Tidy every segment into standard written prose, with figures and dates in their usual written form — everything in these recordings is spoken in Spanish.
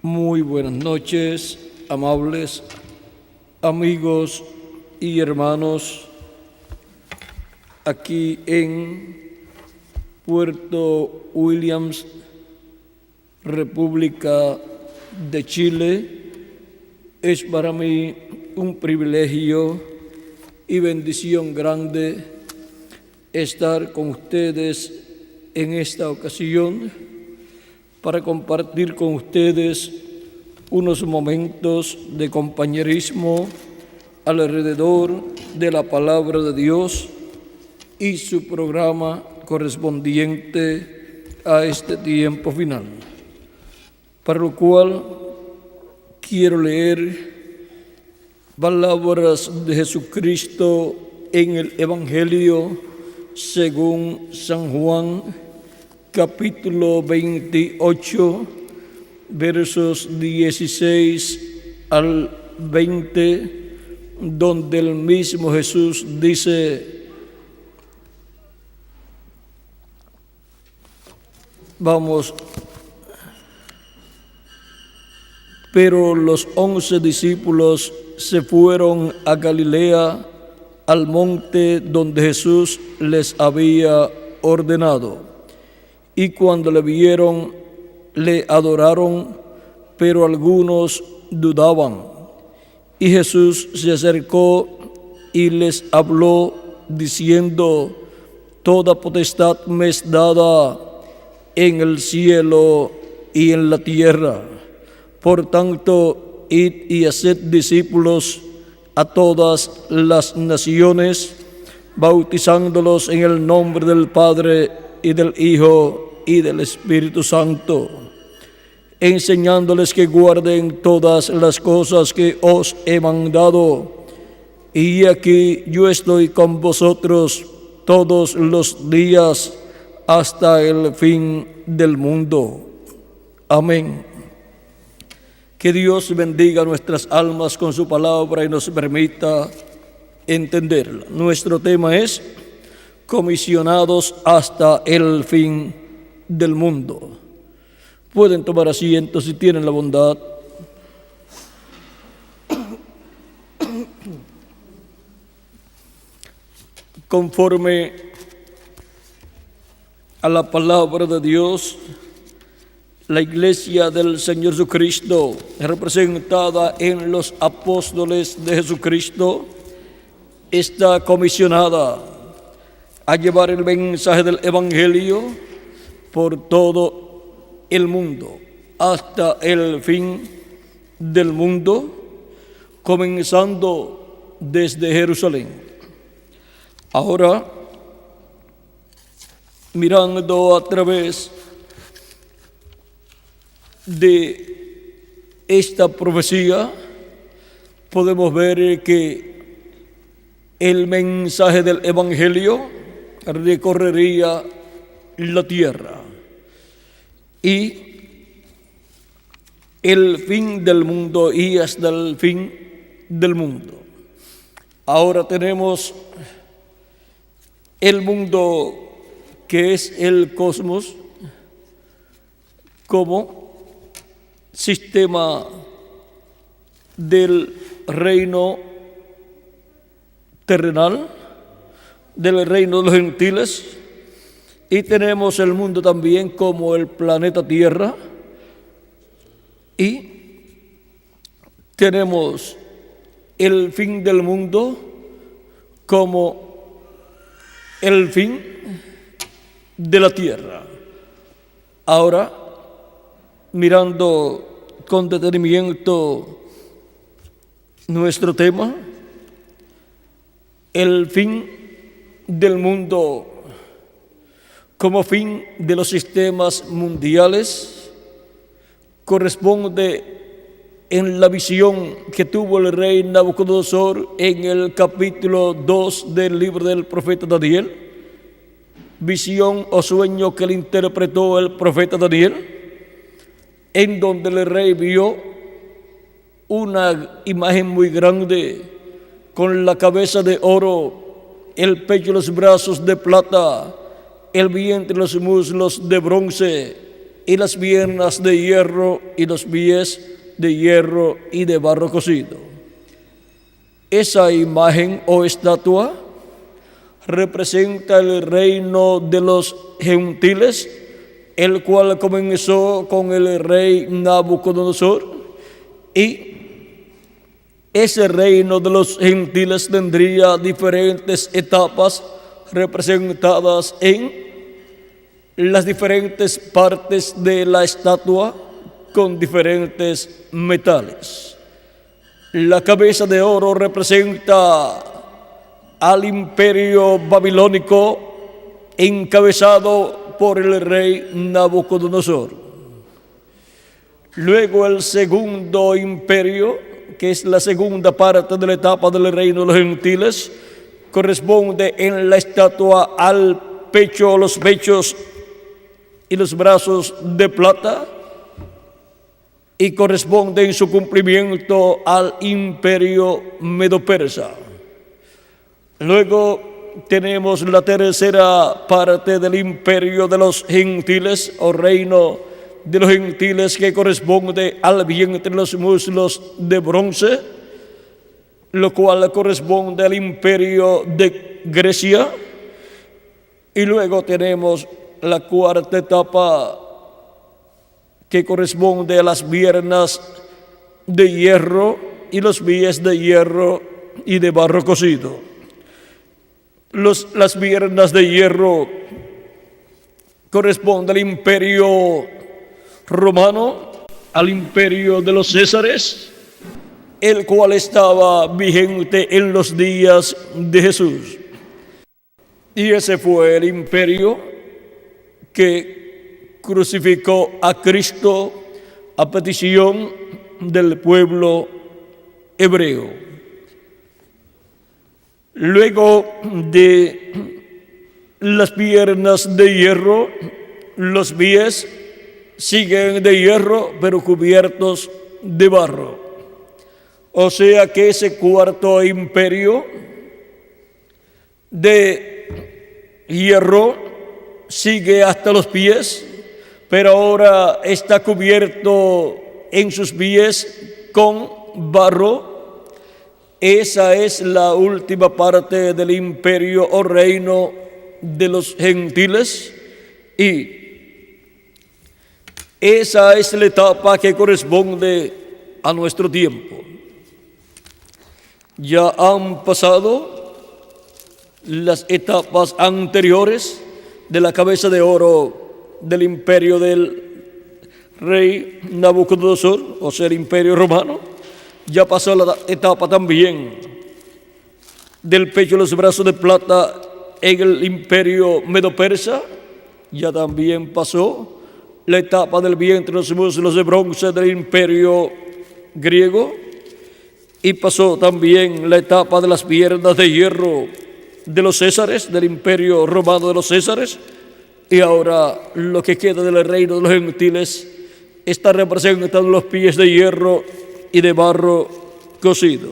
Muy buenas noches, amables amigos y hermanos, aquí en Puerto Williams, República de Chile. Es para mí un privilegio y bendición grande estar con ustedes en esta ocasión para compartir con ustedes unos momentos de compañerismo alrededor de la palabra de Dios y su programa correspondiente a este tiempo final, para lo cual quiero leer palabras de Jesucristo en el Evangelio según San Juan, capítulo 28, versos 16 al 20, donde el mismo Jesús dice: pero los 11 discípulos se fueron a Galilea, al monte donde Jesús les había ordenado. Y cuando le vieron, le adoraron, pero algunos dudaban. Y Jesús se acercó y les habló, diciendo: Toda potestad me es dada en el cielo y en la tierra. Por tanto, id y haced discípulos a todas las naciones, bautizándolos en el nombre del Padre y del Hijo y del Espíritu Santo, enseñándoles que guarden todas las cosas que os he mandado. Y aquí yo estoy con vosotros todos los días hasta el fin del mundo. Amén. Que Dios bendiga nuestras almas con su palabra y nos permita entenderla. Nuestro tema es comisionados hasta el fin del mundo. Pueden tomar asiento si tienen la bondad. Conforme a la palabra de Dios, la Iglesia del Señor Jesucristo, representada en los apóstoles de Jesucristo, está comisionada a llevar el mensaje del Evangelio por todo el mundo, hasta el fin del mundo, comenzando desde Jerusalén. Ahora, mirando a través de esta profecía, podemos ver que el mensaje del Evangelio recorrería la tierra y el fin del mundo y hasta el fin del mundo. Ahora tenemos el mundo que es el cosmos como sistema del reino terrenal, del reino de los gentiles, y tenemos el mundo también como el planeta Tierra, y tenemos el fin del mundo como el fin de la tierra. Ahora, mirando con detenimiento nuestro tema, el fin del mundo como fin de los sistemas mundiales corresponde en la visión que tuvo el rey Nabucodonosor en el capítulo 2 del libro del profeta Daniel, visión o sueño que le interpretó el profeta Daniel, en donde el rey vio una imagen muy grande con la cabeza de oro, el pecho y los brazos de plata, el vientre y los muslos de bronce, y las piernas de hierro y los pies de hierro y de barro cocido. Esa imagen o estatua representa el reino de los gentiles, el cual comenzó con el rey Nabucodonosor, y ese reino de los gentiles tendría diferentes etapas representadas en las diferentes partes de la estatua con diferentes metales. La cabeza de oro representa al imperio babilónico encabezado por el rey Nabucodonosor. Luego el segundo imperio, que es la segunda parte de la etapa del reino de los gentiles, corresponde en la estatua al pecho, los pechos y los brazos de plata, y corresponde en su cumplimiento al imperio medo-persa. Luego tenemos la tercera parte del imperio de los gentiles o reino de los gentiles, que corresponde al vientre de los muslos de bronce, lo cual corresponde al imperio de Grecia. Y luego tenemos la cuarta etapa, que corresponde a las piernas de hierro y los pies de hierro y de barro cocido. Las piernas de hierro corresponden al imperio romano, al imperio de los Césares, el cual estaba vigente en los días de Jesús. Y ese fue el imperio que crucificó a Cristo a petición del pueblo hebreo. Luego de las piernas de hierro, los pies siguen de hierro, pero cubiertos de barro. O sea que ese cuarto imperio de hierro sigue hasta los pies, pero ahora está cubierto en sus pies con barro. Esa es la última parte del imperio o reino de los gentiles, y esa es la etapa que corresponde a nuestro tiempo. Ya han pasado las etapas anteriores de la cabeza de oro del imperio del rey Nabucodonosor, o sea, el imperio romano. Ya pasó la etapa también del pecho y los brazos de plata en el imperio medo-persa. Ya también pasó la etapa del vientre y los muslos de bronce del imperio griego, y pasó también la etapa de las piernas de hierro de los Césares, del imperio romano de los Césares. Y ahora lo que queda del reino de los gentiles está representado en los pies de hierro y de barro cocido.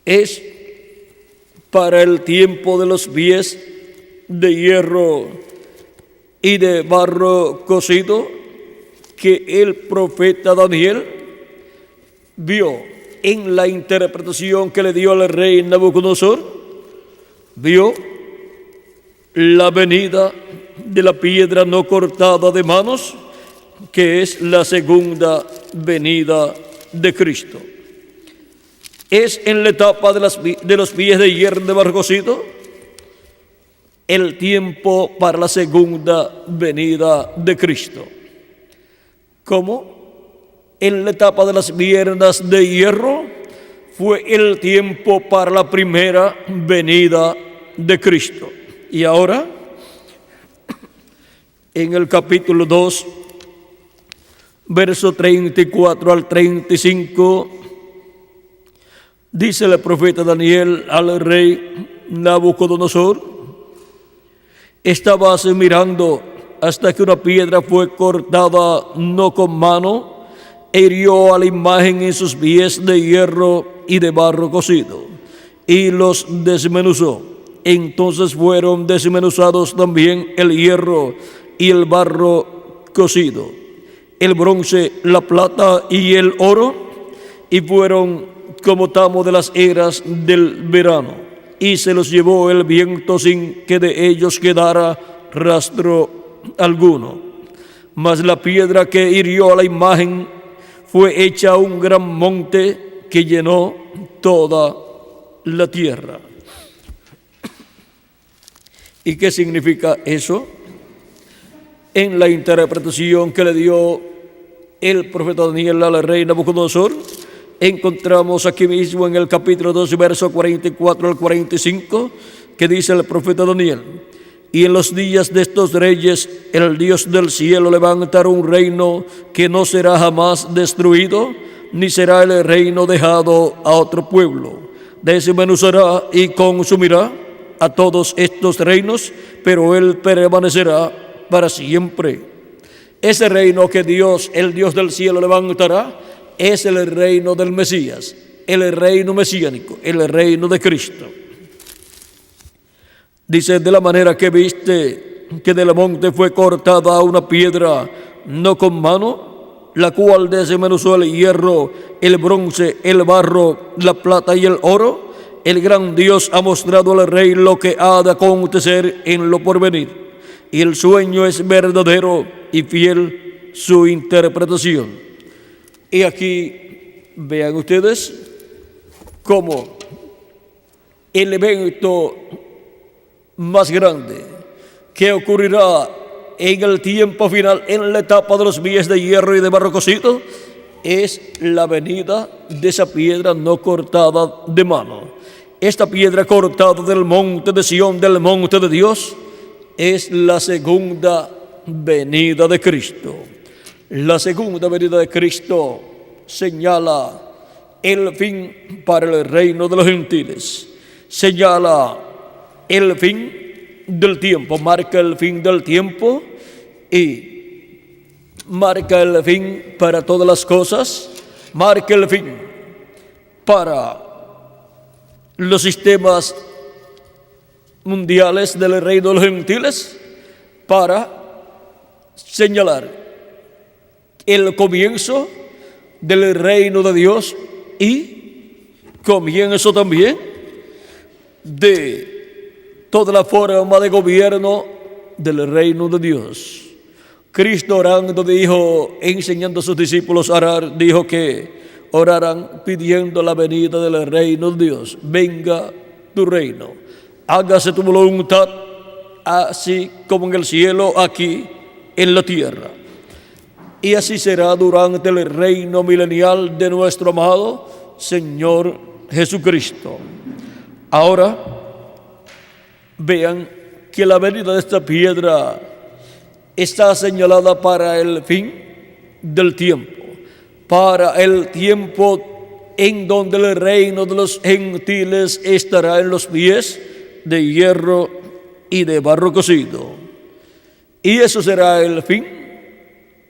Es para el tiempo de los pies de hierro y de barro cocido que el profeta Daniel vio en la interpretación que le dio al rey Nabucodonosor. Vio la venida de la piedra no cortada de manos, que es la segunda venida de Cristo. Es en la etapa de los pies de hierro de barro cocido el tiempo para la segunda venida de Cristo. ¿Cómo? En la etapa de las piernas de hierro fue el tiempo para la primera venida de Cristo. Y ahora, en el capítulo 2, verso 34 al 35, dice el profeta Daniel al rey Nabucodonosor: estabas mirando hasta que una piedra fue cortada no con mano e hirió a la imagen en sus pies de hierro y de barro cocido, y los desmenuzó. Entonces fueron desmenuzados también el hierro y el barro cocido, el bronce, la plata y el oro, y fueron como tamo de las eras del verano, y se los llevó el viento sin que de ellos quedara rastro alguno. Mas la piedra que hirió a la imagen fue hecha un gran monte que llenó toda la tierra. ¿Y qué significa eso? En la interpretación que le dio el profeta Daniel al rey Nabucodonosor, encontramos aquí mismo en el capítulo 2, verso 44 al 45, que dice el profeta Daniel: y en los días de estos reyes, el Dios del cielo levantará un reino que no será jamás destruido, ni será el reino dejado a otro pueblo. Desmenuzará y consumirá a todos estos reinos, pero él permanecerá para siempre. Ese reino que Dios, el Dios del cielo, levantará es el reino del Mesías, el reino mesiánico, el reino de Cristo. Dice: de la manera que viste que del monte fue cortada una piedra, no con mano, la cual desmenuzó el hierro, el bronce, el barro, la plata y el oro, el gran Dios ha mostrado al rey lo que ha de acontecer en lo porvenir, y el sueño es verdadero y fiel su interpretación. Y aquí vean ustedes cómo el evento más grande que ocurrirá en el tiempo final, en la etapa de los pies de hierro y de barro cocido, es la venida de esa piedra no cortada de mano. Esta piedra cortada del monte de Sión, del monte de Dios, es la segunda venida de Cristo. La segunda venida de Cristo señala el fin para el reino de los gentiles, señala el fin del tiempo, marca el fin del tiempo y marca el fin para todas las cosas, marca el fin para los sistemas mundiales del reino de los gentiles, para señalar el comienzo del reino de Dios y comienzo también de toda la forma de gobierno del reino de Dios. Cristo orando dijo, enseñando a sus discípulos a orar, dijo que oraran pidiendo la venida del reino de Dios. Venga tu reino, hágase tu voluntad, así como en el cielo, aquí en la tierra. Y así será durante el reino milenial de nuestro amado Señor Jesucristo. Ahora, vean que la venida de esta piedra está señalada para el fin del tiempo, para el tiempo en donde el reino de los gentiles estará en los pies de hierro y de barro cocido. Y eso será el fin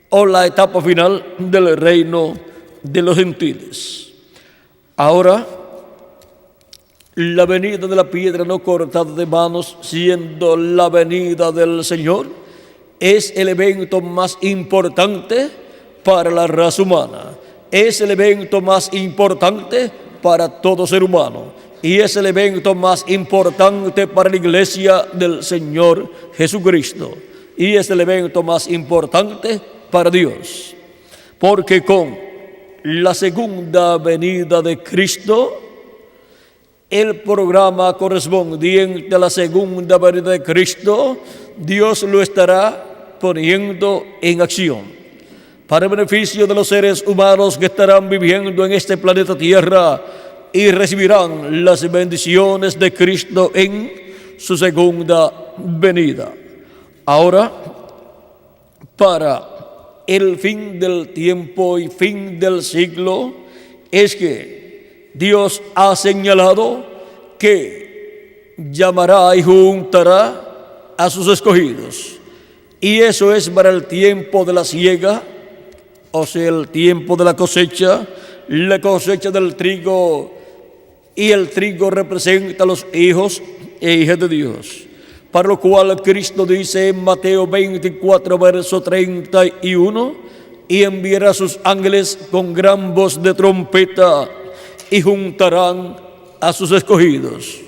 o la etapa final del reino de los gentiles. Ahora, la venida de la piedra no cortada de manos, siendo la venida del Señor, es el evento más importante para la raza humana. Es el evento más importante para todo ser humano. Y es el evento más importante para la iglesia del Señor Jesucristo. Y es el evento más importante para Dios. Porque con la segunda venida de Cristo, el programa correspondiente a la segunda venida de Cristo, Dios lo estará poniendo en acción para el beneficio de los seres humanos que estarán viviendo en este planeta Tierra y recibirán las bendiciones de Cristo en su segunda venida. Ahora, para el fin del tiempo y fin del siglo, es que Dios ha señalado que llamará y juntará a sus escogidos. Y eso es para el tiempo de la siega, o sea, el tiempo de la cosecha del trigo, y el trigo representa a los hijos e hijas de Dios. para lo cual Cristo dice en Mateo 24, verso 31, y enviará a sus ángeles con gran voz de trompeta y juntarán a sus escogidos.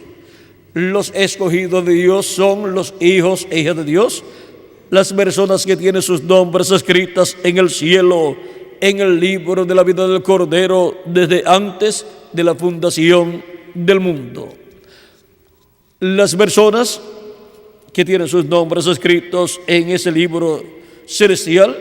Los escogidos de Dios son los hijos e hijas de Dios, las personas que tienen sus nombres escritas en el cielo, en el libro de la vida del Cordero, desde antes de la fundación del mundo. Las personas que tienen sus nombres escritos en ese libro celestial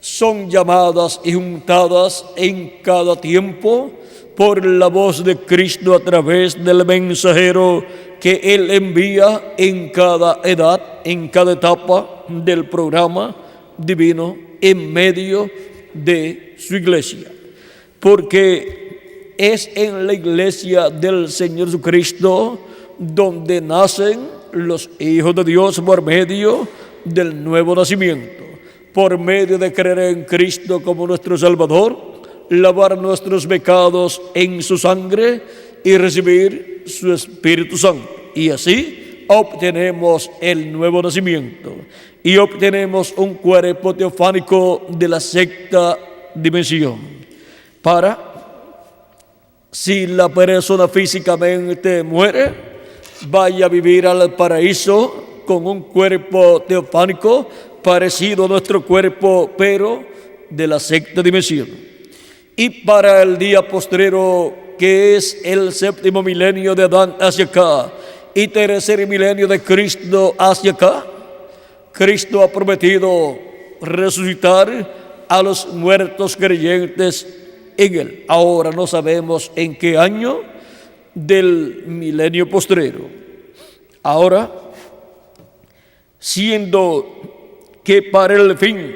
son llamadas y juntadas en cada tiempo por la voz de Cristo a través del mensajero que Él envía en cada edad, en cada etapa del programa divino en medio de su iglesia. Porque es en la iglesia del Señor Jesucristo donde nacen los hijos de Dios por medio del nuevo nacimiento, por medio de creer en Cristo como nuestro Salvador, lavar nuestros pecados en su sangre y recibir su Espíritu Santo. Y así obtenemos el nuevo nacimiento y obtenemos un cuerpo teofánico de la sexta dimensión. Para, si la persona físicamente muere, vaya a vivir al paraíso con un cuerpo teofánico parecido a nuestro cuerpo, pero de la sexta dimensión. Y para el día postrero, que es el séptimo milenio de Adán hacia acá y tercer milenio de Cristo hacia acá, Cristo ha prometido resucitar a los muertos creyentes en Él. Ahora no sabemos en qué año del milenio postrero. Ahora, siendo que para el fin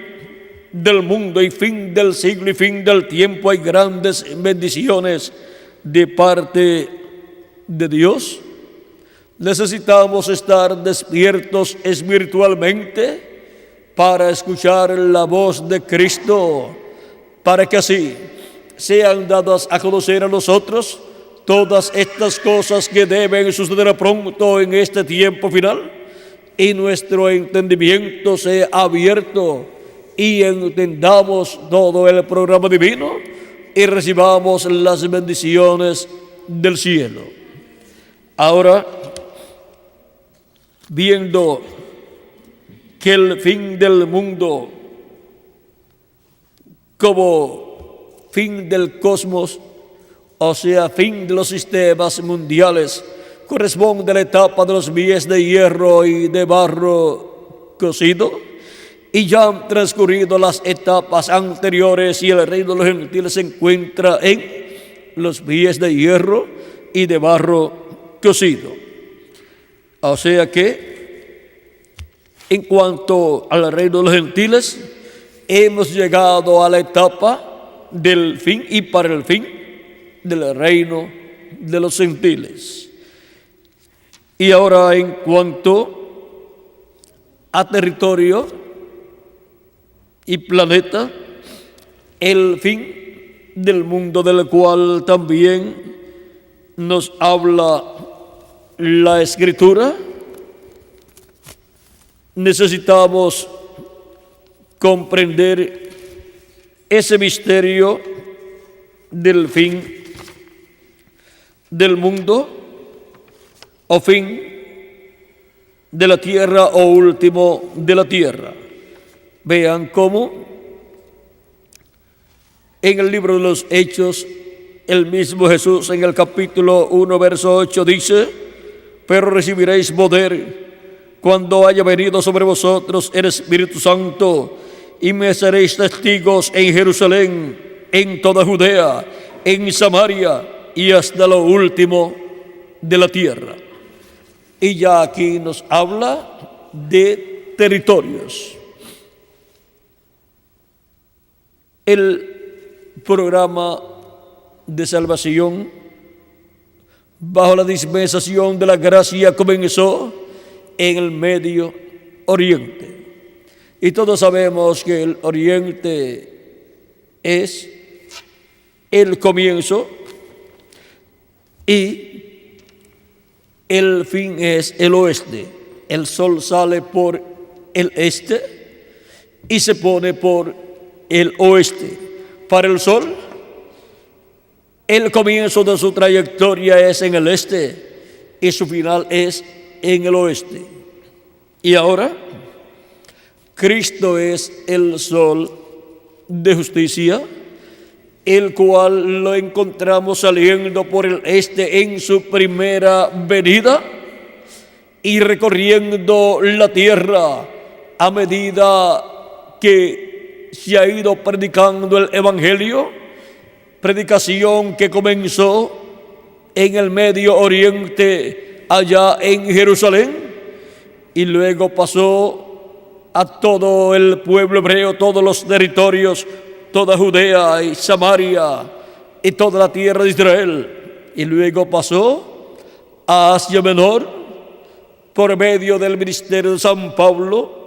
del mundo y fin del siglo y fin del tiempo hay grandes bendiciones de parte de Dios, necesitamos estar despiertos espiritualmente para escuchar la voz de Cristo, para que así sean dadas a conocer a nosotros todas estas cosas que deben suceder pronto en este tiempo final, y nuestro entendimiento sea abierto y entendamos todo el programa divino y recibamos las bendiciones del cielo. Ahora, viendo que el fin del mundo como fin del cosmos, o sea, fin de los sistemas mundiales, corresponde a la etapa de los pies de hierro y de barro cocido, y ya han transcurrido las etapas anteriores y el reino de los gentiles se encuentra en los pies de hierro y de barro cocido. O sea que, en cuanto al reino de los gentiles, hemos llegado a la etapa del fin y para el fin del reino de los gentiles. Y ahora, en cuanto a territorio y planeta, el fin del mundo del cual también nos habla la Escritura, necesitamos comprender ese misterio del fin del mundo o fin de la tierra o último de la tierra. Vean cómo en el libro de los Hechos el mismo Jesús en el capítulo 1 verso 8 dice: pero recibiréis poder cuando haya venido sobre vosotros el Espíritu Santo, y me seréis testigos en Jerusalén, en toda Judea, en Samaria y hasta lo último de la tierra. Y ya aquí nos habla de territorios. El programa de salvación bajo la dispensación de la gracia comenzó en el Medio Oriente. Y todos sabemos que el Oriente es el comienzo y el fin es el oeste. el sol sale por el este y se pone por el oeste. Para el sol, el comienzo de su trayectoria es en el este y su final es en el oeste. Y ahora, Cristo es el sol de justicia, el cual lo encontramos saliendo por el este en su primera venida y recorriendo la tierra a medida que se ha ido predicando el Evangelio, predicación que comenzó en el Medio Oriente, allá en Jerusalén, y luego pasó a todo el pueblo hebreo, todos los territorios, toda Judea y Samaria y toda la tierra de Israel, y luego pasó a Asia Menor por medio del ministerio de San Pablo,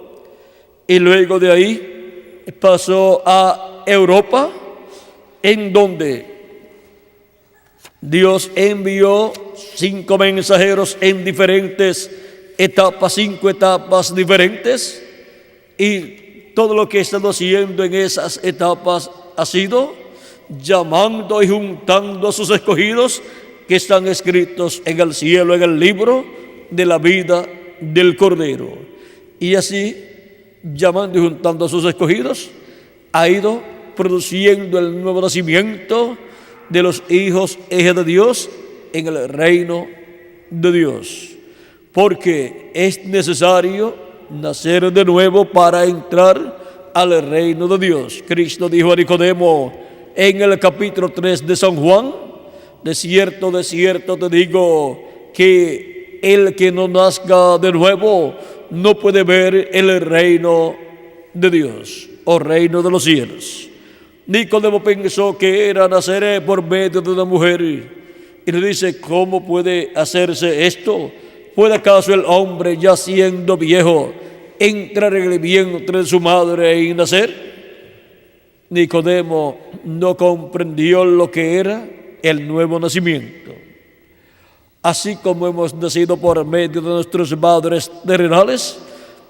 y luego de ahí pasó a Europa, en donde Dios envió 5 mensajeros en diferentes etapas, 5 etapas diferentes, y todo lo que he estado haciendo en esas etapas ha sido llamando y juntando a sus escogidos que están escritos en el cielo, en el libro de la vida del Cordero. Y así, llamando y juntando a sus escogidos, ha ido produciendo el nuevo nacimiento de los hijos de Dios en el reino de Dios. Porque es necesario nacer de nuevo para entrar al reino de Dios. Cristo dijo a Nicodemo en el capítulo 3 de San Juan: de cierto te digo que el que no nazca de nuevo no puede ver el reino de Dios o reino de los cielos. Nicodemo pensó que era nacer por medio de una mujer y le dice: ¿cómo puede hacerse esto? ¿Puede acaso el hombre, ya siendo viejo, entrar en el vientre de su madre y nacer? Nicodemo no comprendió lo que era el nuevo nacimiento. Así como hemos nacido por medio de nuestros padres terrenales,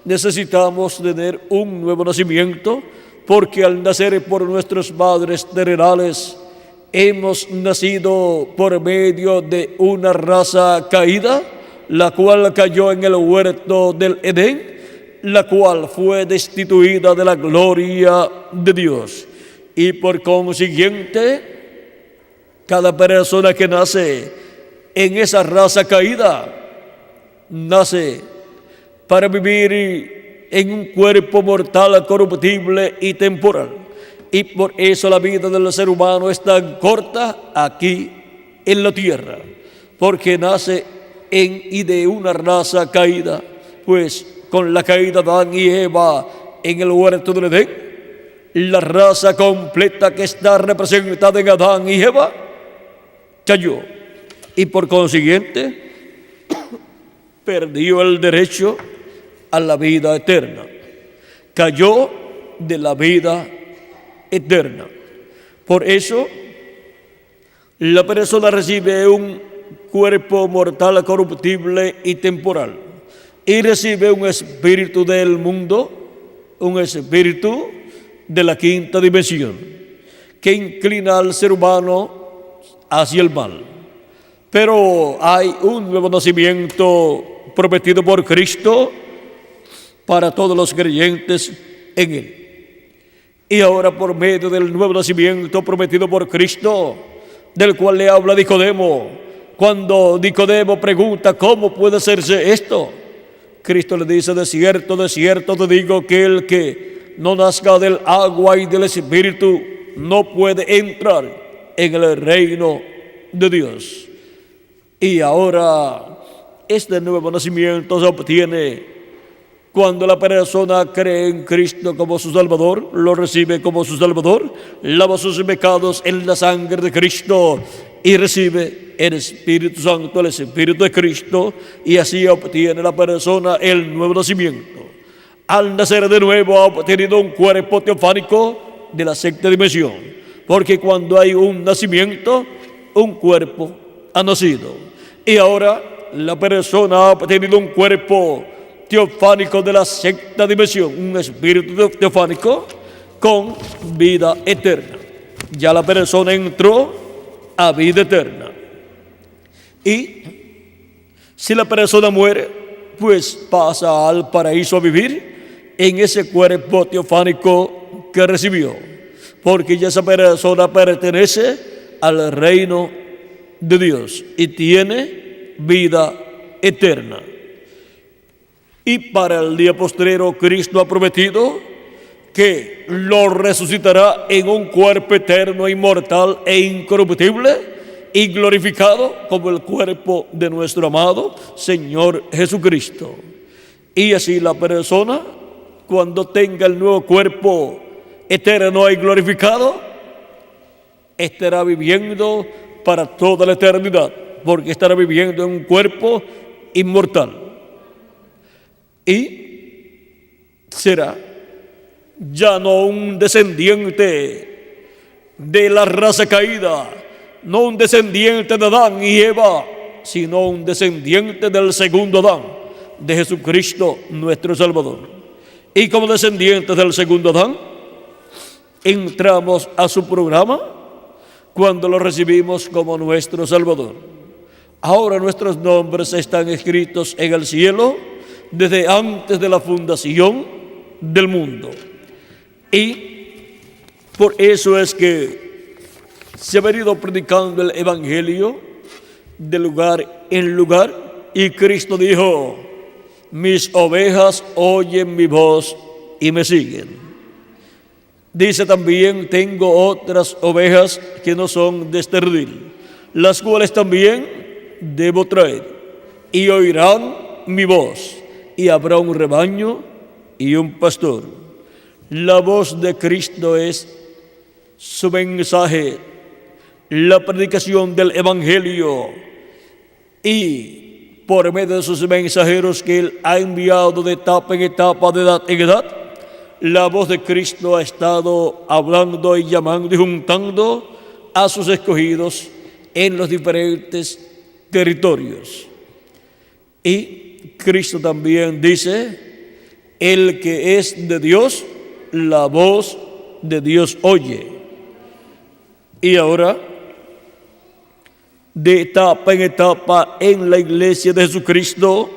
necesitamos tener un nuevo nacimiento, porque al nacer por nuestros padres terrenales, hemos nacido por medio de una raza caída, la cual cayó en el huerto del Edén, la cual fue destituida de la gloria de Dios. Y por consiguiente, cada persona que nace en esa raza caída, nace para vivir en un cuerpo mortal, corruptible y temporal. Y por eso la vida del ser humano es tan corta aquí en la tierra, porque nace en y de una raza caída. Pues con la caída de Adán y Eva en el huerto del Edén, la raza completa que está representada en Adán y Eva cayó, y por consiguiente perdió el derecho a la vida eterna. Cayó de la vida eterna. Por eso la persona recibe un cuerpo mortal, corruptible y temporal, y recibe un espíritu del mundo, un espíritu de la quinta dimensión, que inclina al ser humano hacia el mal. Pero hay un nuevo nacimiento prometido por Cristo para todos los creyentes en Él. Y ahora, por medio del nuevo nacimiento prometido por Cristo, del cual le habla Nicodemo, cuando Nicodemo pregunta: ¿cómo puede hacerse esto? Cristo le dice: de cierto te digo que el que no nazca del agua y del Espíritu no puede entrar en el reino de Dios. Y ahora este nuevo nacimiento se obtiene cuando la persona cree en Cristo como su Salvador, lo recibe como su Salvador, lava sus pecados en la sangre de Cristo y recibe el Espíritu Santo, el Espíritu de Cristo, y así obtiene la persona el nuevo nacimiento. Al nacer de nuevo ha obtenido un cuerpo teofánico de la sexta dimensión, porque cuando hay un nacimiento, un cuerpo ha nacido. Y ahora la persona ha obtenido un cuerpo teofánico de la sexta dimensión, un espíritu teofánico con vida eterna. Ya la persona entró a vida eterna. Y si la persona muere, pues pasa al paraíso a vivir en ese cuerpo teofánico que recibió, porque ya esa persona pertenece al reino de Dios y tiene vida eterna. Y para el día postrero, Cristo ha prometido que lo resucitará en un cuerpo eterno, inmortal e incorruptible y glorificado como el cuerpo de nuestro amado Señor Jesucristo. Y así la persona, cuando tenga el nuevo cuerpo eterno y glorificado, estará viviendo para toda la eternidad, porque estará viviendo en un cuerpo inmortal. Y será ya no un descendiente de la raza caída, no un descendiente de Adán y Eva, sino un descendiente del segundo Adán, de Jesucristo nuestro Salvador. Y como descendientes del segundo Adán, entramos a su programa cuando lo recibimos como nuestro Salvador. Ahora nuestros nombres están escritos en el cielo desde antes de la fundación del mundo. Y por eso es que se ha venido predicando el Evangelio de lugar en lugar. Y Cristo dijo: mis ovejas oyen mi voz y me siguen. Dice también: tengo otras ovejas que no son de este redil, las cuales también debo traer, y oirán mi voz, y habrá un rebaño y un pastor. La voz de Cristo es su mensaje, la predicación del Evangelio, y por medio de sus mensajeros que Él ha enviado de etapa en etapa, de edad en edad, la voz de Cristo ha estado hablando y llamando y juntando a sus escogidos en los diferentes territorios. Y Cristo también dice: el que es de Dios, la voz de Dios oye. Y ahora, de etapa en etapa en la iglesia de Jesucristo,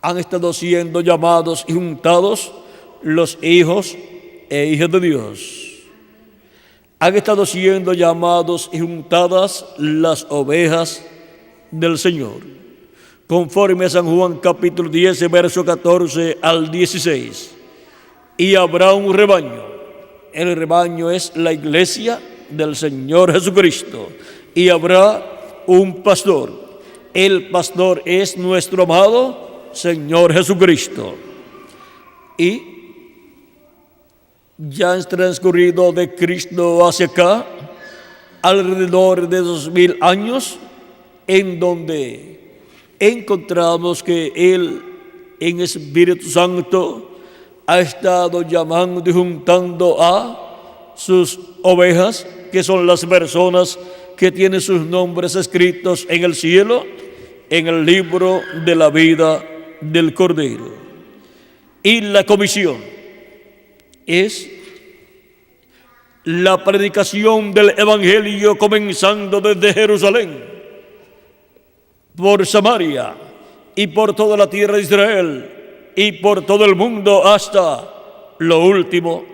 han estado siendo llamados y juntados los hijos e hijas de Dios. Han estado siendo llamados y juntadas las ovejas del Señor, conforme a San Juan capítulo 10, verso 14 al 16. Y habrá un rebaño. El rebaño es la iglesia del Señor Jesucristo. Y habrá un pastor. El pastor es nuestro amado Señor Jesucristo. Y ya han transcurrido de Cristo hacia acá alrededor de 2000 años, en donde encontramos que Él, en Espíritu Santo, ha estado llamando y juntando a sus ovejas, que son las personas que tienen sus nombres escritos en el cielo, en el libro de la vida del Cordero. Y la comisión es la predicación del Evangelio, comenzando desde Jerusalén, por Samaria y por toda la tierra de Israel y por todo el mundo hasta lo último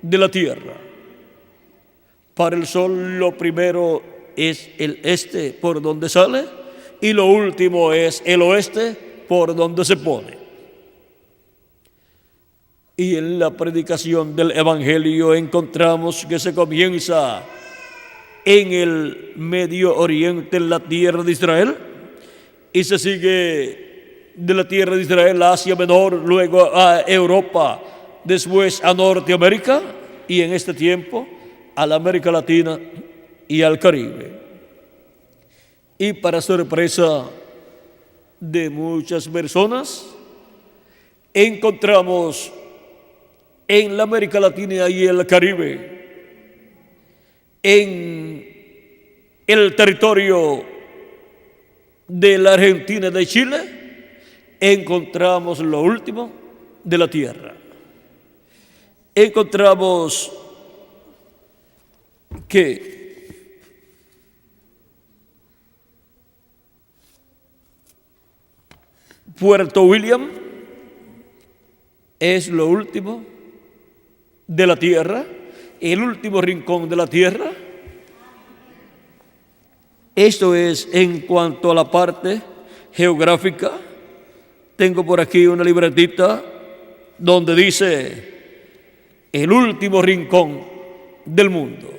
de la tierra. Para el sol lo primero es el este, por donde sale, y lo último es el oeste, por donde se pone. Y en la predicación del Evangelio encontramos que se comienza en el Medio Oriente, en la tierra de Israel, y se sigue de la tierra de Israel a Asia Menor, luego a Europa, después a Norteamérica, y en este tiempo a la América Latina y al Caribe. Y para sorpresa de muchas personas, encontramos en la América Latina y el Caribe, en el territorio de la Argentina y de Chile, encontramos lo último de la tierra. Encontramos que Puerto William es lo último de la tierra, el último rincón de la tierra. Esto es en cuanto a la parte geográfica. Tengo por aquí una libretita donde dice el último rincón del mundo.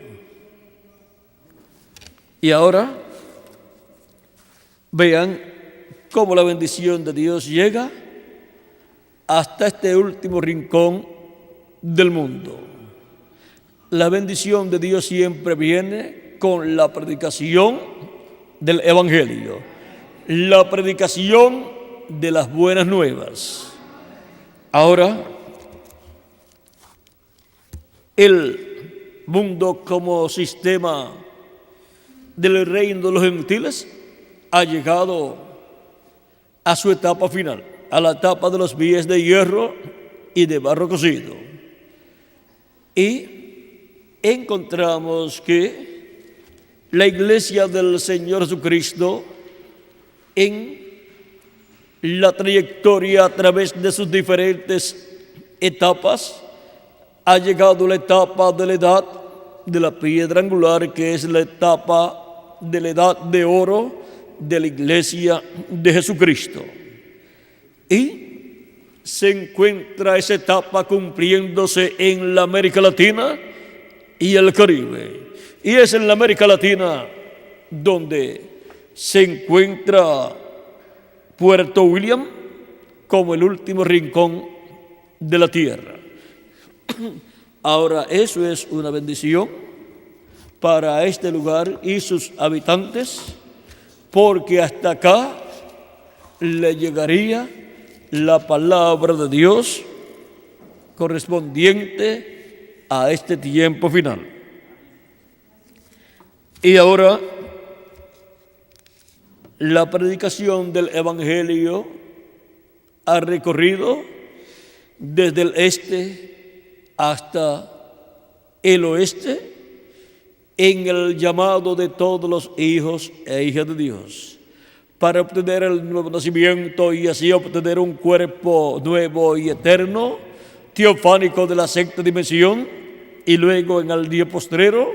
Y ahora vean cómo la bendición de Dios llega hasta este último rincón del mundo. La bendición de Dios siempre viene con la predicación del Evangelio, la predicación de las buenas nuevas. Ahora, el mundo como sistema del reino de los gentiles ha llegado a su etapa final, a la etapa de los pies de hierro y de barro cocido. Y encontramos que la iglesia del Señor Jesucristo, en la trayectoria a través de sus diferentes etapas, ha llegado la etapa de la edad de la piedra angular, que es la etapa de la edad de oro de la iglesia de Jesucristo. Y se encuentra esa etapa cumpliéndose en la América Latina y el Caribe. Y es en la América Latina donde se encuentra Puerto William como el último rincón de la tierra. Ahora, eso es una bendición para este lugar y sus habitantes, porque hasta acá le llegaría la palabra de Dios correspondiente a este tiempo final. Y ahora, la predicación del Evangelio ha recorrido desde el este hasta el oeste en el llamado de todos los hijos e hijas de Dios, para obtener el nuevo nacimiento y así obtener un cuerpo nuevo y eterno, teofánico de la sexta dimensión, y luego en el día postrero,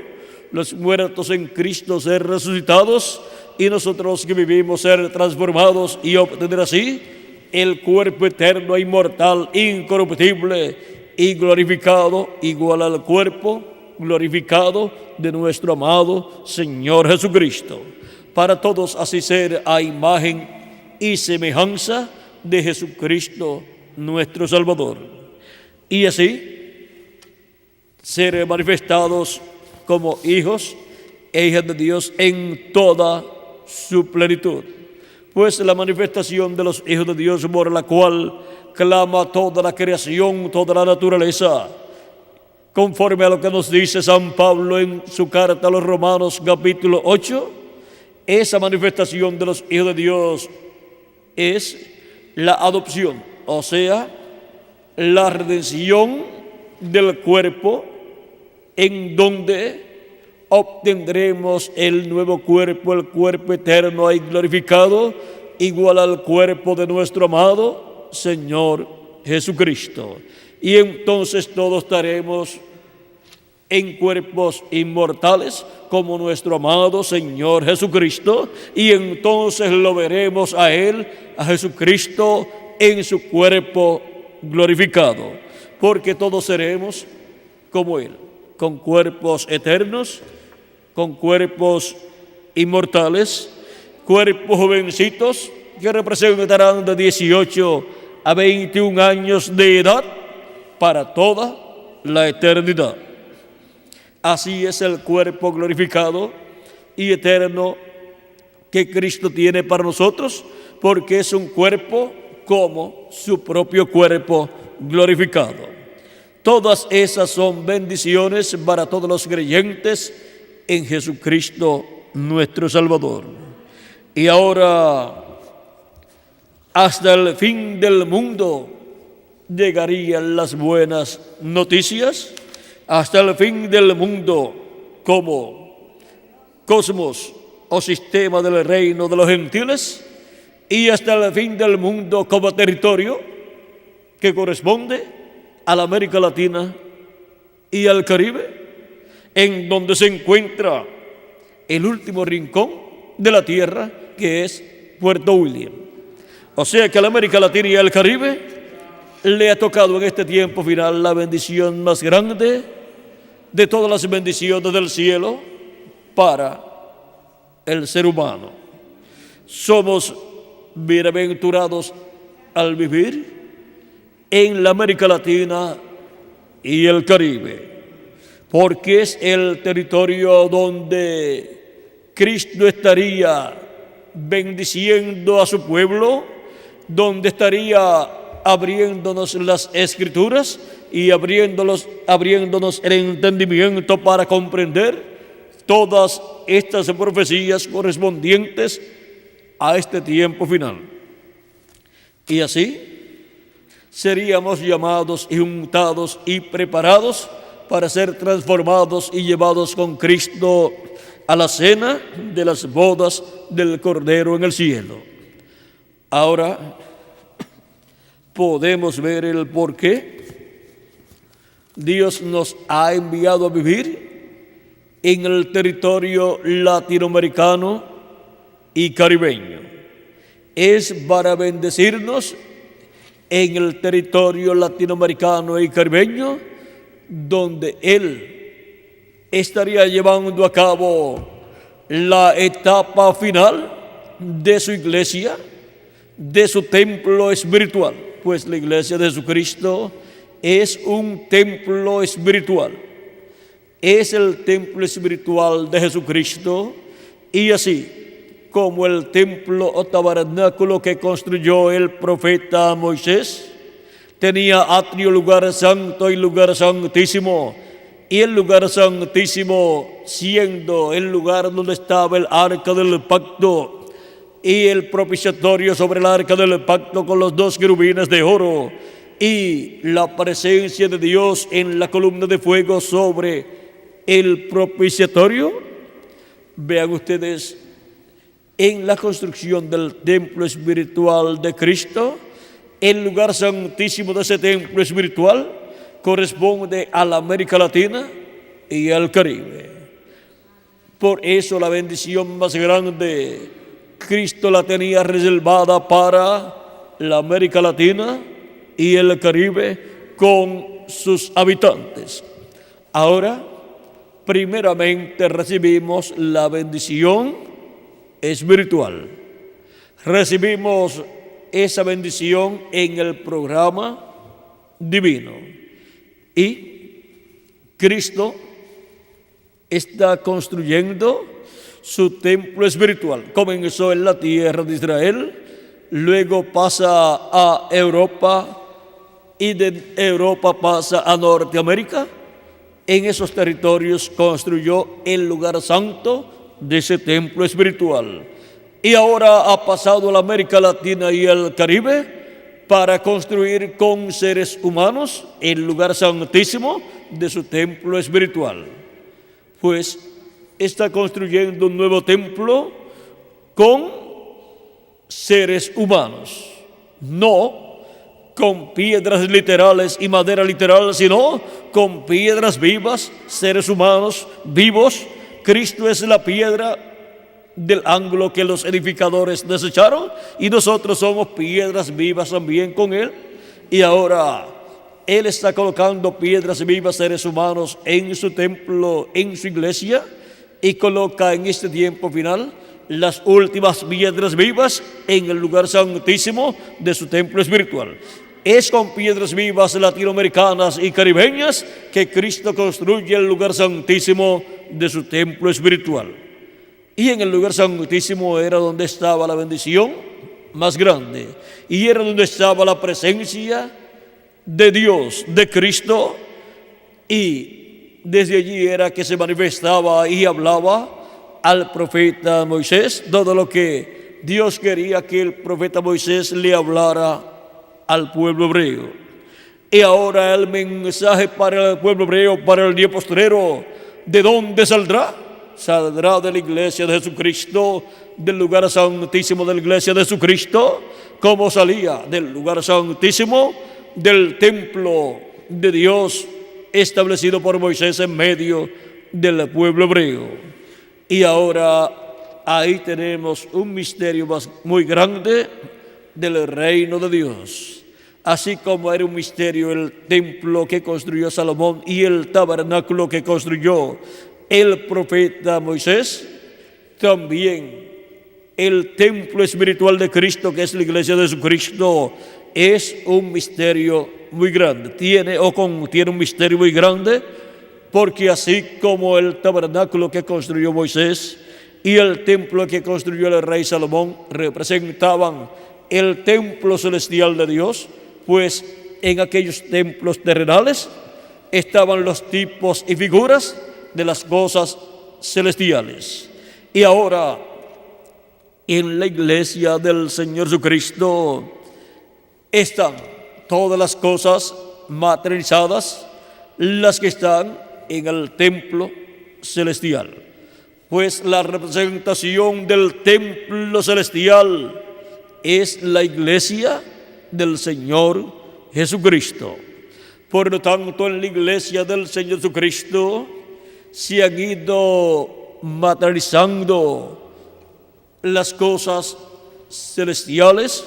los muertos en Cristo ser resucitados y nosotros que vivimos ser transformados y obtener así el cuerpo eterno e inmortal, incorruptible y glorificado, igual al cuerpo glorificado de nuestro amado Señor Jesucristo, para todos así ser a imagen y semejanza de Jesucristo nuestro Salvador, y así ser manifestados como hijos e hijas de Dios en toda su plenitud. Pues la manifestación de los hijos de Dios, por la cual clama toda la creación, toda la naturaleza, conforme a lo que nos dice San Pablo en su carta a los Romanos capítulo 8, esa manifestación de los hijos de Dios es la adopción, o sea, la redención del cuerpo, en donde obtendremos el nuevo cuerpo, el cuerpo eterno y glorificado, igual al cuerpo de nuestro amado Señor Jesucristo. Y entonces todos estaremos en cuerpos inmortales como nuestro amado Señor Jesucristo, y entonces lo veremos a Él, a Jesucristo, en su cuerpo glorificado, porque todos seremos como Él, con cuerpos eternos, con cuerpos inmortales, cuerpos jovencitos que representarán de 18 a 21 años de edad para toda la eternidad. Así es el cuerpo glorificado y eterno que Cristo tiene para nosotros, porque es un cuerpo como su propio cuerpo glorificado. Todas esas son bendiciones para todos los creyentes en Jesucristo nuestro Salvador. Y ahora hasta el fin del mundo llegarían las buenas noticias, hasta el fin del mundo como cosmos o sistema del reino de los gentiles, y hasta el fin del mundo como territorio que corresponde a la América Latina y al Caribe, en donde se encuentra el último rincón de la tierra, que es Puerto William. O sea que a la América Latina y al Caribe le ha tocado en este tiempo final la bendición más grande de todas las bendiciones del cielo para el ser humano. Somos bienaventurados al vivir en la América Latina y el Caribe, porque es el territorio donde Cristo estaría bendiciendo a su pueblo, donde estaría abriéndonos las Escrituras y abriéndonos el entendimiento para comprender todas estas profecías correspondientes a este tiempo final. Y así seríamos llamados y untados y preparados para ser transformados y llevados con Cristo a la cena de las bodas del Cordero en el cielo. Ahora podemos ver el por qué Dios nos ha enviado a vivir en el territorio latinoamericano y caribeño. Es para bendecirnos en el territorio latinoamericano y caribeño, donde Él estaría llevando a cabo la etapa final de su iglesia, de su templo espiritual, pues la iglesia de Jesucristo es un templo espiritual, es el templo espiritual de Jesucristo, y así como el templo o tabernáculo que construyó el profeta Moisés tenía atrio, lugar santo y lugar santísimo, y el lugar santísimo siendo el lugar donde estaba el arca del pacto y el propiciatorio sobre el arca del pacto con los dos querubines de oro y la presencia de Dios en la columna de fuego sobre el propiciatorio. Vean ustedes, en la construcción del templo espiritual de Cristo, el lugar santísimo de ese templo espiritual corresponde a la América Latina y al Caribe. Por eso la bendición más grande Cristo la tenía reservada para la América Latina y el Caribe con sus habitantes. Ahora, primeramente recibimos la bendición espiritual. Recibimos esa bendición en el programa divino. Y Cristo está construyendo su templo espiritual. Comenzó en la tierra de Israel, luego pasa a Europa y de Europa pasa a Norteamérica. En esos territorios construyó el lugar santo de ese templo espiritual. Y ahora ha pasado a la América Latina y el Caribe para construir con seres humanos el lugar santísimo de su templo espiritual. Pues está construyendo un nuevo templo con seres humanos, no con piedras literales y madera literal, sino con piedras vivas, seres humanos vivos. Cristo es la piedra del ángulo que los edificadores desecharon, y nosotros somos piedras vivas también con Él. Y ahora Él está colocando piedras vivas, seres humanos, en su templo, en su iglesia, y coloca en este tiempo final las últimas piedras vivas en el lugar santísimo de su templo espiritual. Es con piedras vivas latinoamericanas y caribeñas que Cristo construye el lugar santísimo de su templo espiritual. Y en el lugar santísimo era donde estaba la bendición más grande, y era donde estaba la presencia de Dios, de Cristo, y desde allí era que se manifestaba y hablaba al profeta Moisés todo lo que Dios quería que el profeta Moisés le hablara al pueblo hebreo. Y ahora el mensaje para el pueblo hebreo, para el día postrero, ¿de dónde saldrá? Saldrá de la iglesia de Jesucristo, del lugar santísimo de la iglesia de Jesucristo. ¿Cómo salía? Del lugar santísimo, del templo de Dios establecido por Moisés en medio del pueblo hebreo. Y ahora ahí tenemos un misterio muy grande del reino de Dios. Así como era un misterio el templo que construyó Salomón y el tabernáculo que construyó el profeta Moisés, también el templo espiritual de Cristo, que es la iglesia de Jesucristo, es un misterio muy grande. Tiene un misterio muy grande, porque así como el tabernáculo que construyó Moisés y el templo que construyó el rey Salomón representaban el templo celestial de Dios, pues en aquellos templos terrenales estaban los tipos y figuras de las cosas celestiales. Y ahora, en la iglesia del Señor Jesucristo están todas las cosas materializadas, las que están en el templo celestial. Pues la representación del templo celestial es la iglesia del Señor Jesucristo. Por lo tanto, en la iglesia del Señor Jesucristo se han ido materializando las cosas celestiales,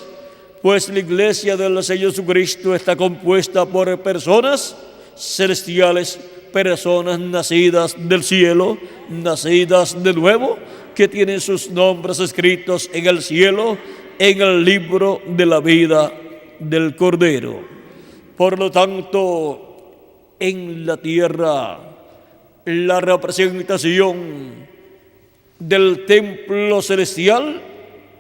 pues la iglesia del Señor Jesucristo está compuesta por personas celestiales, personas nacidas del cielo, nacidas de nuevo, que tienen sus nombres escritos en el cielo, en el libro de la vida del Cordero. Por lo tanto, en la tierra, la representación del templo celestial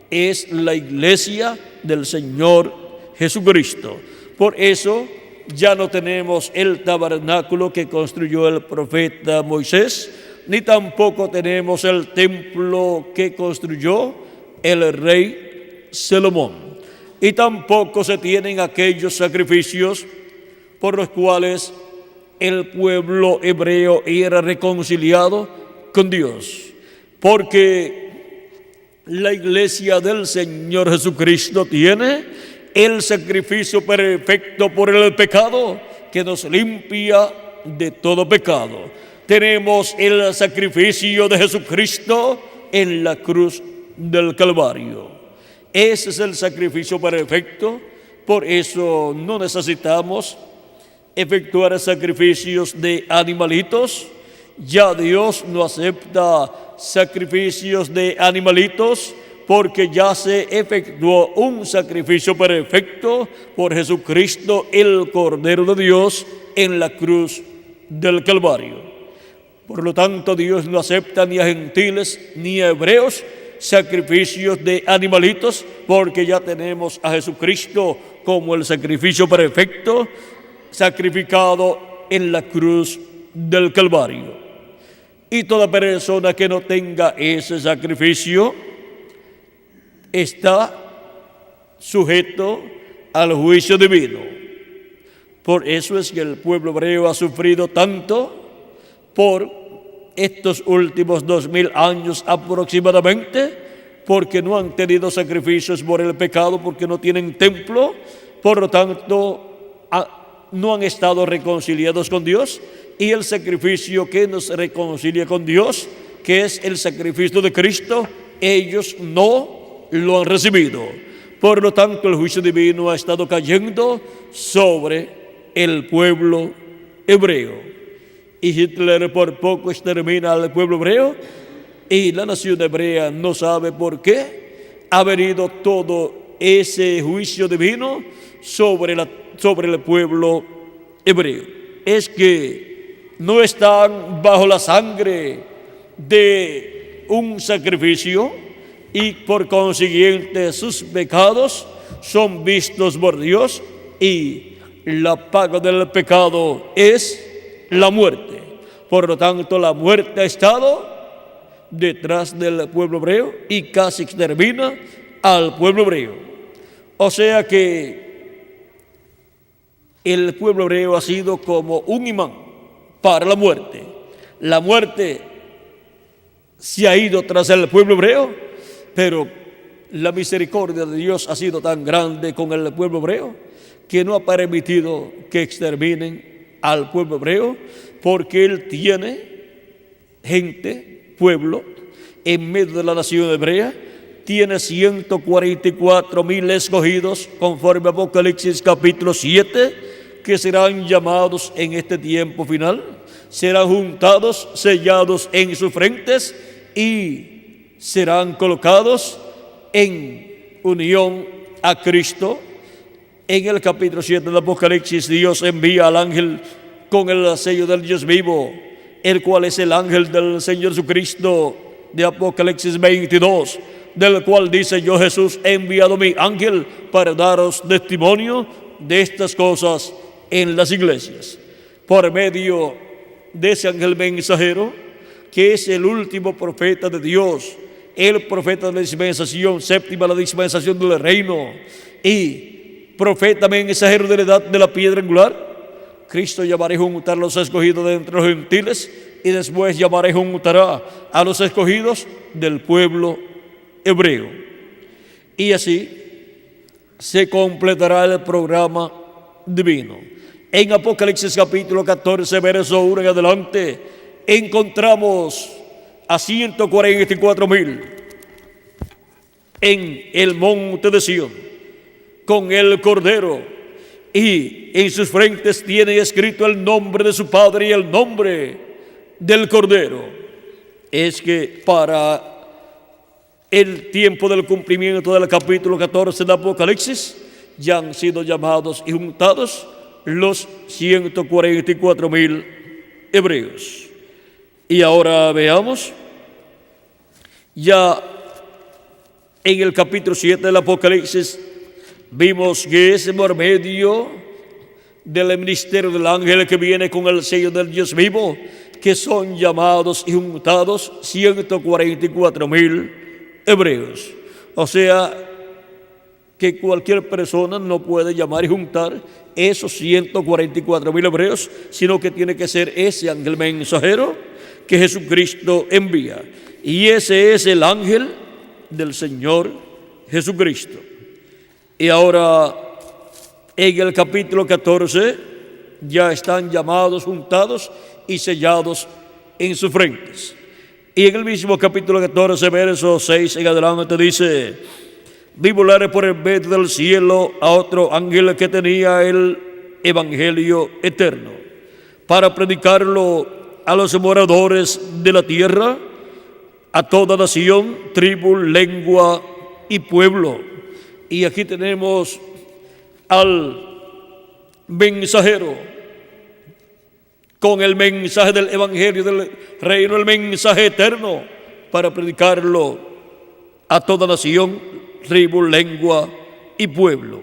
es la iglesia del Señor Jesucristo. Por eso ya no tenemos el tabernáculo que construyó el profeta Moisés, ni tampoco tenemos el templo que construyó el rey Salomón. Y tampoco se tienen aquellos sacrificios por los cuales el pueblo hebreo era reconciliado con Dios. Porque la iglesia del Señor Jesucristo tiene el sacrificio perfecto por el pecado, que nos limpia de todo pecado. Tenemos el sacrificio de Jesucristo en la cruz del Calvario. Ese es el sacrificio perfecto. Por eso no necesitamos efectuar sacrificios de animalitos. Ya Dios no acepta sacrificios de animalitos, porque ya se efectuó un sacrificio perfecto por Jesucristo, el Cordero de Dios, en la cruz del Calvario. Por lo tanto, Dios no acepta ni a gentiles ni a hebreos sacrificios de animalitos, porque ya tenemos a Jesucristo como el sacrificio perfecto, sacrificado en la cruz del Calvario. Y toda persona que no tenga ese sacrificio está sujeto al juicio divino. Por eso es que el pueblo hebreo ha sufrido tanto por estos últimos 2000 años aproximadamente, porque no han tenido sacrificios por el pecado, porque no tienen templo, por lo tanto no han estado reconciliados con Dios. Y el sacrificio que nos reconcilia con Dios, que es el sacrificio de Cristo, ellos no lo han recibido. Por lo tanto, el juicio divino ha estado cayendo sobre el pueblo hebreo. Y Hitler por poco extermina al pueblo hebreo, y la nación hebrea no sabe por qué ha venido todo ese juicio divino sobre el pueblo hebreo. Es que no están bajo la sangre de un sacrificio, y por consiguiente sus pecados son vistos por Dios, y la paga del pecado es la muerte. Por lo tanto, la muerte ha estado detrás del pueblo hebreo y casi extermina al pueblo hebreo. O sea que el pueblo hebreo ha sido como un imán para la muerte. La muerte se ha ido tras el pueblo hebreo, pero la misericordia de Dios ha sido tan grande con el pueblo hebreo que no ha permitido que exterminen al pueblo hebreo, porque Él tiene gente, pueblo, en medio de la nación hebrea. Tiene 144,000 escogidos, conforme a Apocalipsis capítulo 7, que serán llamados en este tiempo final, serán juntados, sellados en sus frentes y serán colocados en unión a Cristo. En el capítulo 7 del Apocalipsis, Dios envía al ángel con el sello del Dios vivo, el cual es el ángel del Señor Jesucristo, de Apocalipsis 22, del cual dice: yo, Jesús, he enviado mi ángel para daros testimonio de estas cosas en las iglesias. Por medio de ese ángel mensajero, que es el último profeta de Dios, el profeta de la dispensación séptima, la dispensación del reino, y profeta mensajero de la edad de la piedra angular, Cristo llamará y juntará a los escogidos de entre los gentiles, y después llamará y juntará a los escogidos del pueblo hebreo. Y así se completará el programa divino. En Apocalipsis capítulo 14, verso 1 en adelante, encontramos a 144,000 en el monte de Sión con el Cordero, y en sus frentes tiene escrito el nombre de su Padre y el nombre del Cordero. Es que para el tiempo del cumplimiento del capítulo 14 de Apocalipsis ya han sido llamados y juntados los 144,000 hebreos. Y ahora veamos, ya en el capítulo 7 del Apocalipsis, vimos que es por medio del ministerio del ángel que viene con el sello del Dios vivo, que son llamados y juntados 144,000 hebreos. O sea, que cualquier persona no puede llamar y juntar esos 144,000 hebreos, sino que tiene que ser ese ángel mensajero que Jesucristo envía. Y ese es el ángel del Señor Jesucristo. Y ahora, en el capítulo 14, ya están llamados, juntados y sellados en sus frentes. Y en el mismo capítulo 14, verso 6 en adelante dice: vi volar por el medio del cielo a otro ángel que tenía el evangelio eterno, para predicarlo a los moradores de la tierra, a toda nación, tribu, lengua y pueblo. Y aquí tenemos al mensajero con el mensaje del evangelio del reino, el mensaje eterno, para predicarlo a toda nación, tribu, lengua y pueblo.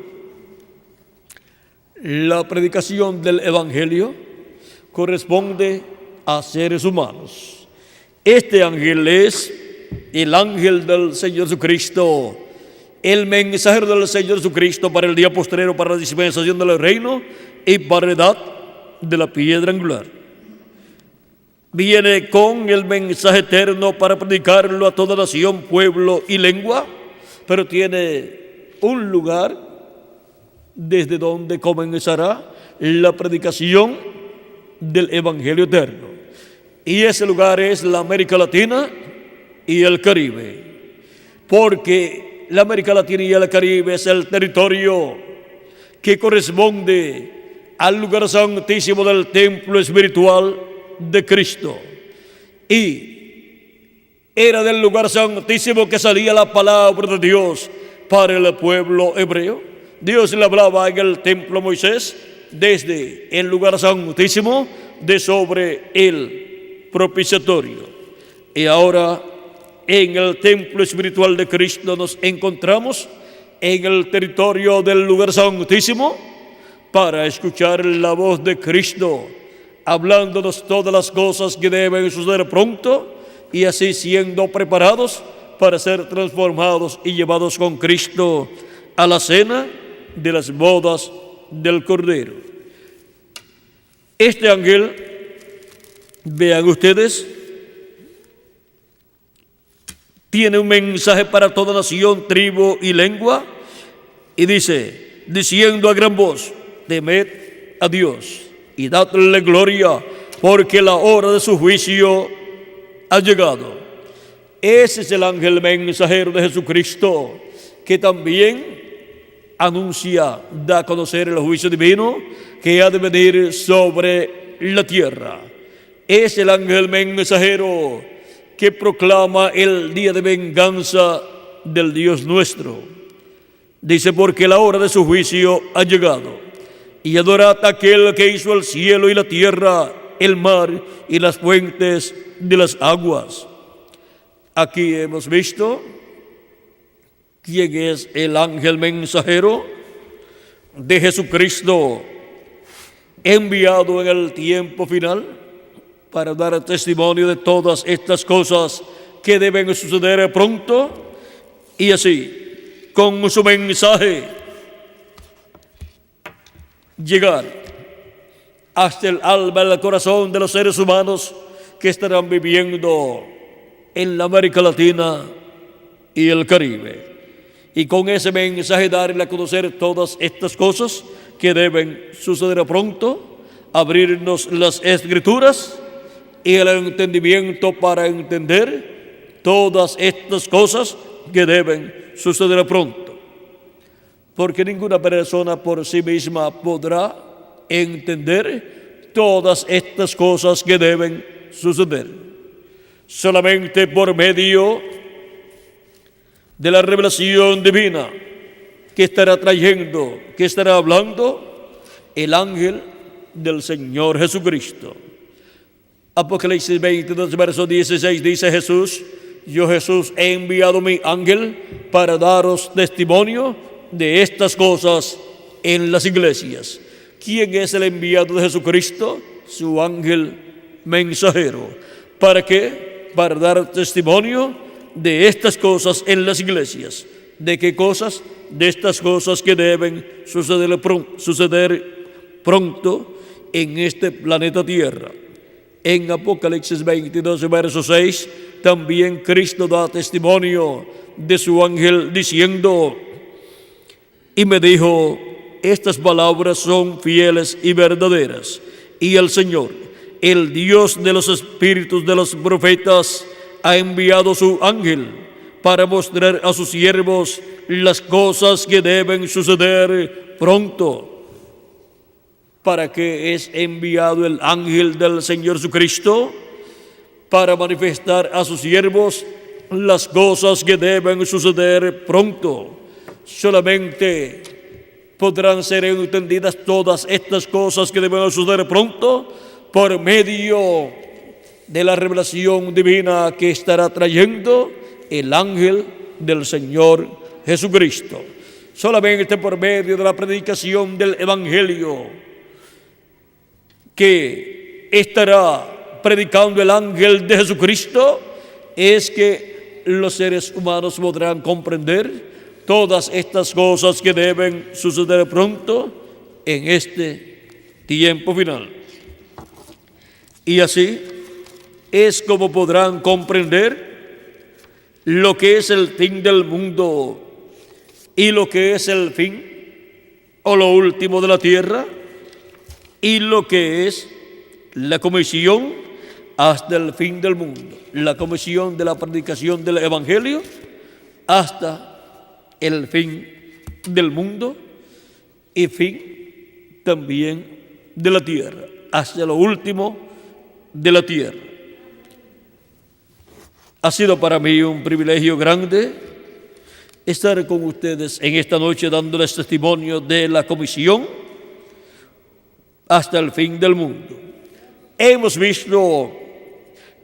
La predicación del evangelio corresponde a seres humanos. Este ángel es el ángel del Señor Jesucristo, el mensajero del Señor Jesucristo para el día postrero, para la dispensación del reino y para la edad de la piedra angular. Viene con el mensaje eterno para predicarlo a toda nación, pueblo y lengua, pero tiene un lugar desde donde comenzará la predicación del evangelio eterno. Y ese lugar es la América Latina y el Caribe, porque la América Latina y el Caribe es el territorio que corresponde al lugar santísimo del templo espiritual de Cristo. Y era del lugar santísimo que salía la palabra de Dios para el pueblo hebreo. Dios le hablaba en el templo a Moisés desde el lugar santísimo de sobre el propiciatorio. Y ahora en el templo espiritual de Cristo nos encontramos en el territorio del lugar santísimo para escuchar la voz de Cristo, hablándonos todas las cosas que deben suceder pronto, y así siendo preparados para ser transformados y llevados con Cristo a la cena de las bodas del Cordero. Este ángel, vean ustedes, tiene un mensaje para toda nación, tribu y lengua, y dice, diciendo a gran voz, temed a Dios y dadle gloria, porque la hora de su juicio ha llegado. Ese es el ángel mensajero de Jesucristo, que también anuncia, da a conocer el juicio divino que ha de venir sobre la tierra. Es el ángel mensajero que proclama el día de venganza del Dios nuestro. Dice, porque la hora de su juicio ha llegado. Y adorad a aquel que hizo el cielo y la tierra, el mar y las fuentes de las aguas. Aquí hemos visto quién es el ángel mensajero de Jesucristo, enviado en el tiempo final para dar testimonio de todas estas cosas que deben suceder pronto, y así, con su mensaje, llegar hasta el alma, el corazón de los seres humanos que estarán viviendo en la América Latina y el Caribe. Y con ese mensaje darle a conocer todas estas cosas que deben suceder pronto, abrirnos las Escrituras y el entendimiento para entender todas estas cosas que deben suceder pronto. Porque ninguna persona por sí misma podrá entender todas estas cosas que deben suceder. Solamente por medio de la revelación divina que estará trayendo, que estará hablando el ángel del Señor Jesucristo. Apocalipsis 22, verso 16 dice Jesús, yo Jesús he enviado mi ángel para daros testimonio de estas cosas en las iglesias. ¿Quién es el enviado de Jesucristo? Su ángel mensajero. ¿Para qué? Para dar testimonio de estas cosas en las iglesias. ¿De qué cosas? De estas cosas que deben suceder pronto en este planeta Tierra. En Apocalipsis 22, verso 6, también Cristo da testimonio de su ángel diciendo, y me dijo, estas palabras son fieles y verdaderas, y el Señor, el Dios de los espíritus de los profetas, ha enviado su ángel para mostrar a sus siervos las cosas que deben suceder pronto. ¿Para qué es enviado el ángel del Señor Jesucristo? Para manifestar a sus siervos las cosas que deben suceder pronto. Solamente podrán ser entendidas todas estas cosas que deben suceder pronto por medio de la revelación divina que estará trayendo el ángel del Señor Jesucristo. Solamente por medio de la predicación del Evangelio que estará predicando el ángel de Jesucristo es que los seres humanos podrán comprender todas estas cosas que deben suceder pronto en este tiempo final. Y así es como podrán comprender lo que es el fin del mundo y lo que es el fin o lo último de la tierra y lo que es la comisión hasta el fin del mundo, la comisión de la predicación del Evangelio hasta el fin del mundo y fin también de la tierra, hasta lo último de la tierra. Ha sido para mí un privilegio grande estar con ustedes en esta noche dándoles testimonio de la comisión hasta el fin del mundo. Hemos visto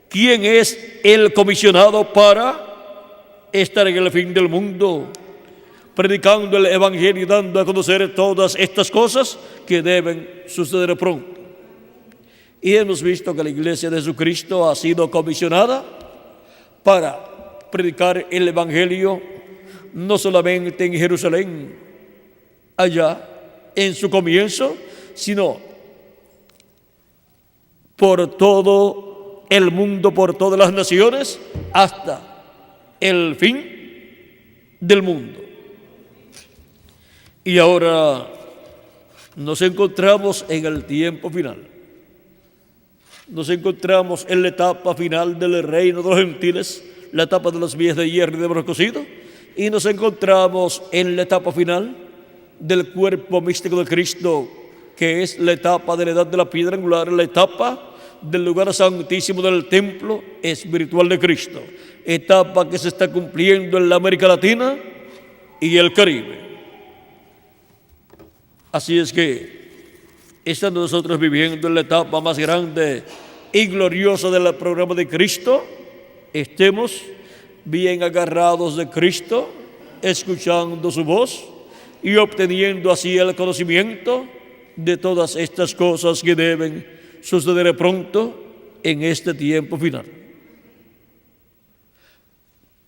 quién es el comisionado para estar en el fin del mundo, predicando el Evangelio y dando a conocer todas estas cosas que deben suceder pronto. Y hemos visto que la Iglesia de Jesucristo ha sido comisionada para predicar el Evangelio no solamente en Jerusalén, allá en su comienzo, sino por todo el mundo, por todas las naciones, hasta el fin del mundo. Y ahora nos encontramos en el tiempo final. Nos encontramos en la etapa final del reino de los gentiles, la etapa de los pies de hierro y de bronce cocido, y nos encontramos en la etapa final del cuerpo místico de Cristo, que es la etapa de la edad de la piedra angular, la etapa del lugar santísimo del templo espiritual de Cristo, etapa que se está cumpliendo en la América Latina y el Caribe. Así es que estando nosotros viviendo en la etapa más grande y gloriosa del programa de Cristo, estemos bien agarrados de Cristo, escuchando su voz y obteniendo así el conocimiento de todas estas cosas que deben suceder pronto en este tiempo final.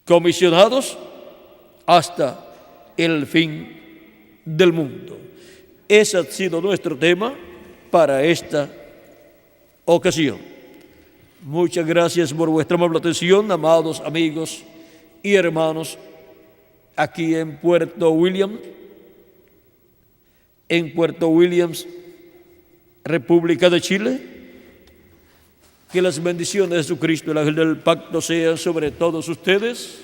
Comisionados hasta el fin del mundo. Ese ha sido nuestro tema para esta ocasión. Muchas gracias por vuestra amable atención, amados amigos y hermanos, aquí en Puerto Williams, República de Chile. Que las bendiciones de Jesucristo, el ángel del pacto, sean sobre todos ustedes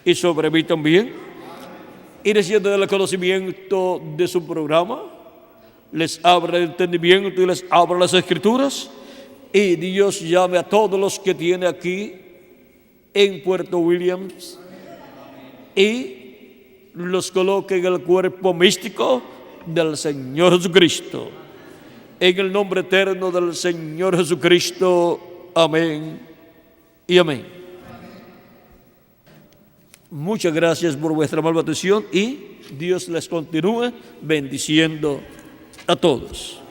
y sobre mí también. Y recibiendo el conocimiento de su programa, les abra el entendimiento y les abra las escrituras. Y Dios llame a todos los que tiene aquí en Puerto Williams y los coloque en el cuerpo místico del Señor Jesucristo. En el nombre eterno del Señor Jesucristo. Amén y amén. Muchas gracias por vuestra amable atención y Dios les continúe bendiciendo a todos.